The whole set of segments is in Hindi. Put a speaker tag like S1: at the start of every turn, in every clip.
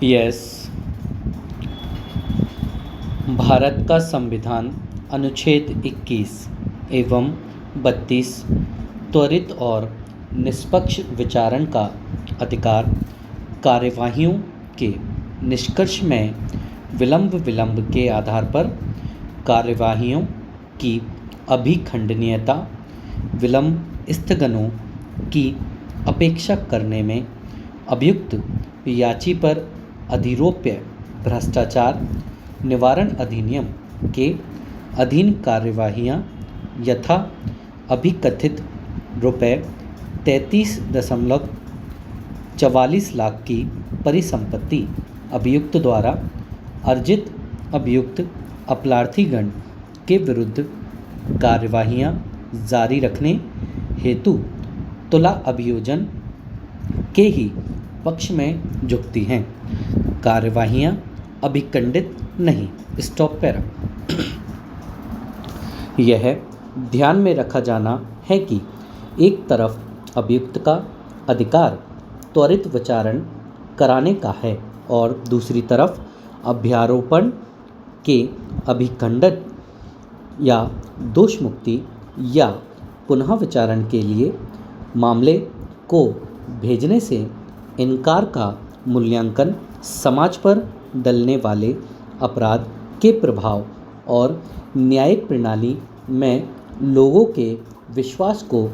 S1: यस। भारत का संविधान अनुच्छेद 21 एवं 32 त्वरित और निष्पक्ष विचारण का अधिकार, कार्यवाहियों के निष्कर्ष में विलंब के आधार पर कार्यवाहियों की अभिखंडनीयता, विलंब स्थगनों की अपेक्षा करने में अभियुक्त याची पर अधिरोप्य भ्रष्टाचार निवारण अधिनियम के अधीन कार्यवाहियाँ यथा अभिकथित रुपये 33.44 लाख की परिसंपत्ति अभियुक्त द्वारा अर्जित अभियुक्त अपराधीगण के विरुद्ध कार्यवाहियाँ जारी रखने हेतु तुला अभियोजन के ही पक्ष में झुकती हैं। कार्यवाहियाँ अभिखंडित नहीं। Stop para. यह ध्यान में रखा जाना है कि एक तरफ अभियुक्त का अधिकार त्वरित विचारण कराने का है और दूसरी तरफ अभ्यारोपण के अभिखंडन या दोष मुक्ति या पुनः विचारण के लिए मामले को भेजने से इनकार का मूल्यांकन समाज पर डलने वाले अपराध के प्रभाव और न्यायिक प्रणाली में लोगों के विश्वास को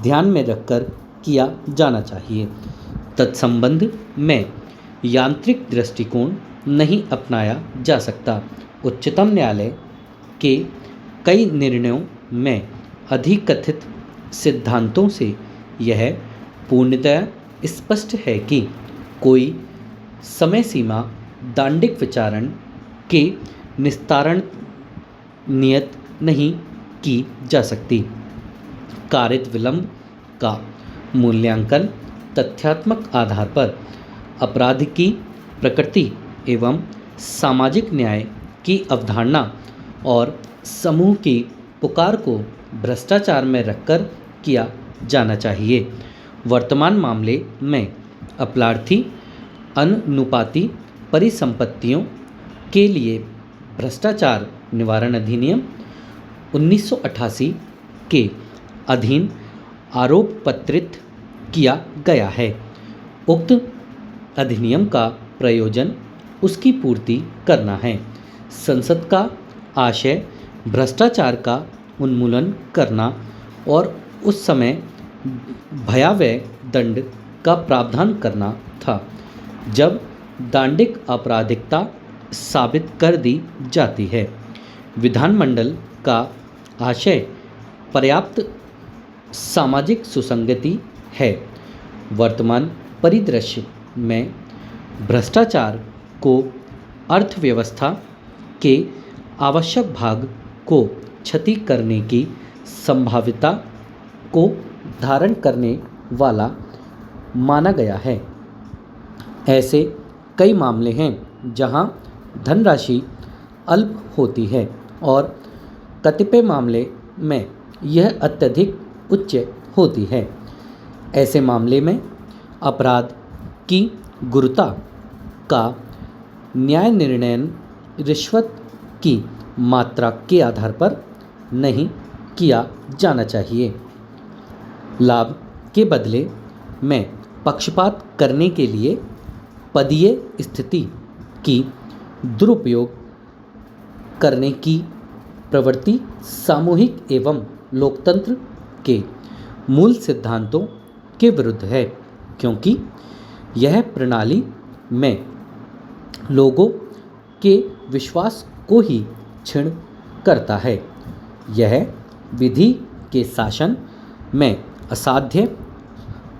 S1: ध्यान में रखकर किया जाना चाहिए। तत्संबंध में यांत्रिक दृष्टिकोण नहीं अपनाया जा सकता। उच्चतम न्यायालय के कई निर्णयों में अधिकथित सिद्धांतों से यह पूर्णतया स्पष्ट है कि कोई समय सीमा दांडिक विचारण के निस्तारण नियत नहीं की जा सकती। कारित विलंब का मूल्यांकन तथ्यात्मक आधार पर अपराध की प्रकृति एवं सामाजिक न्याय की अवधारणा और समूह की पुकार को भ्रष्टाचार में रखकर किया जाना चाहिए। वर्तमान मामले में अपराधी अनुपाती परिसंपत्तियों के लिए भ्रष्टाचार निवारण अधिनियम 1988 के अधीन आरोप पत्रित किया गया है। उक्त अधिनियम का प्रयोजन उसकी पूर्ति करना है। संसद का आशय भ्रष्टाचार का उन्मूलन करना और उस समय भयावह दंड का प्रावधान करना था जब दांडिक आपराधिकता साबित कर दी जाती है। विधानमंडल का आशय पर्याप्त सामाजिक सुसंगति है। वर्तमान परिदृश्य में भ्रष्टाचार को अर्थव्यवस्था के आवश्यक भाग को क्षति करने की संभाव्यता को धारण करने वाला माना गया है। ऐसे कई मामले हैं जहां धनराशि अल्प होती है और कतिपय मामले में यह अत्यधिक उच्च होती है। ऐसे मामले में अपराध की गुरुता का न्याय निर्णयन रिश्वत की मात्रा के आधार पर नहीं किया जाना चाहिए। लाभ के बदले में पक्षपात करने के लिए पदीय स्थिति की दुरुपयोग करने की प्रवृत्ति सामूहिक एवं लोकतंत्र के मूल सिद्धांतों के विरुद्ध है, क्योंकि यह प्रणाली में लोगों के विश्वास को ही क्षीण करता है। यह विधि के शासन में असाध्य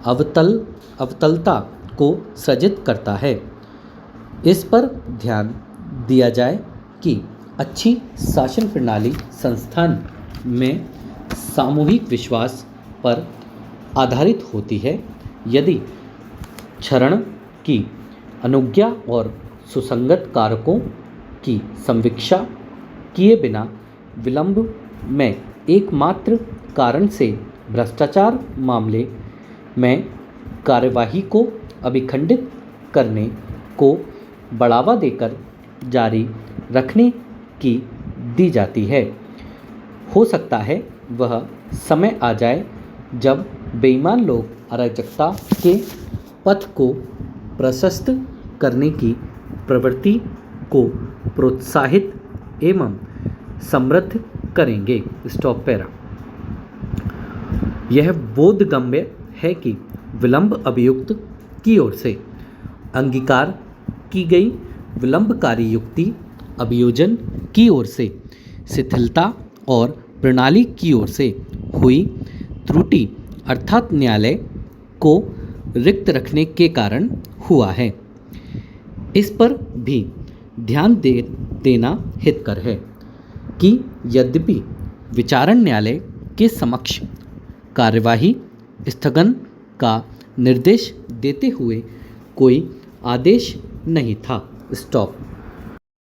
S1: अवतलता को सृजित करता है। इस पर ध्यान दिया जाए कि अच्छी शासन प्रणाली संस्थान में सामूहिक विश्वास पर आधारित होती है। यदि क्षरण की अनुज्ञा और सुसंगत कारकों की समीक्षा किए बिना विलंब में एकमात्र कारण से भ्रष्टाचार मामले में कार्यवाही को अभिखंडित करने को बढ़ावा देकर जारी रखने की दी जाती है। हो सकता है वह समय आ जाए जब बेईमान लोग अराजकता के पथ को प्रशस्त करने की प्रवृत्ति को प्रोत्साहित एवं समृद्ध करेंगे। Stop para. यह बोधगम्य है कि विलंब अभियुक्त की ओर से अंगीकार की गई विलंबकारी युक्ति अभियोजन की ओर से शिथिलता और प्रणाली की ओर से हुई त्रुटि अर्थात न्यायालय को रिक्त रखने के कारण हुआ है। इस पर भी ध्यान देना हितकर है कि यद्यपि विचारण न्यायालय के समक्ष कार्यवाही स्थगन का निर्देश देते हुए कोई आदेश नहीं था। स्टॉप।